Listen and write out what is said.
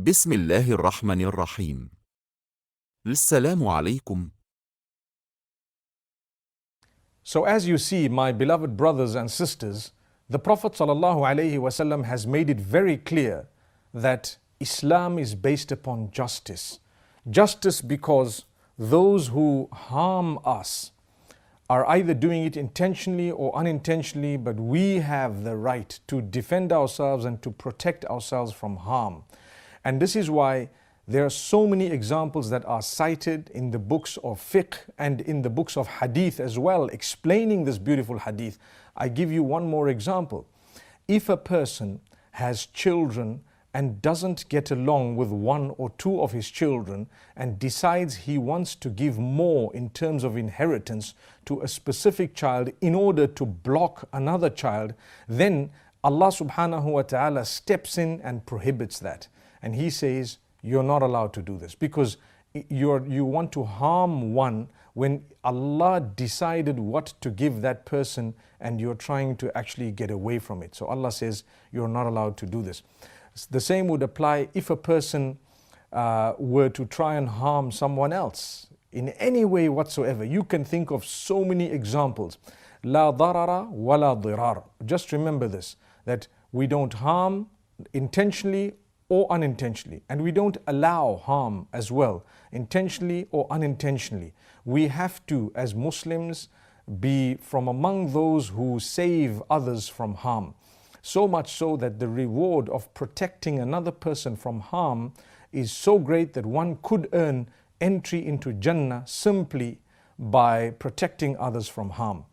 Bismillahir Rahmanir Raheem. Assalamu-o-Alikum. So as you see, my beloved brothers and sisters, the Prophet ﷺ has made it very clear that Islam is based upon justice. Justice because those who harm us are either doing it intentionally or unintentionally, but we have the right to defend ourselves and to protect ourselves from harm. And this is why there are so many examples that are cited in the books of fiqh and in the books of hadith as well, explaining this beautiful hadith. I give you one more example. If a person has children and doesn't get along with one or two of his children and decides he wants to give more in terms of inheritance to a specific child in order to block another child, then Allah subhanahu wa ta'ala steps in and prohibits that. And He says, you're not allowed to do this because you want to harm one when Allah decided what to give that person and you're trying to actually get away from it. So Allah says, you're not allowed to do this. The same would apply if a person were to try and harm someone else in any way whatsoever. You can think of so many examples. La darara wa la dirar. Just remember this, that we don't harm intentionally or unintentionally, and we don't allow harm as well, intentionally or unintentionally. We have to, as Muslims, be from among those who save others from harm. So much so that the reward of protecting another person from harm is so great that one could earn entry into Jannah simply by protecting others from harm.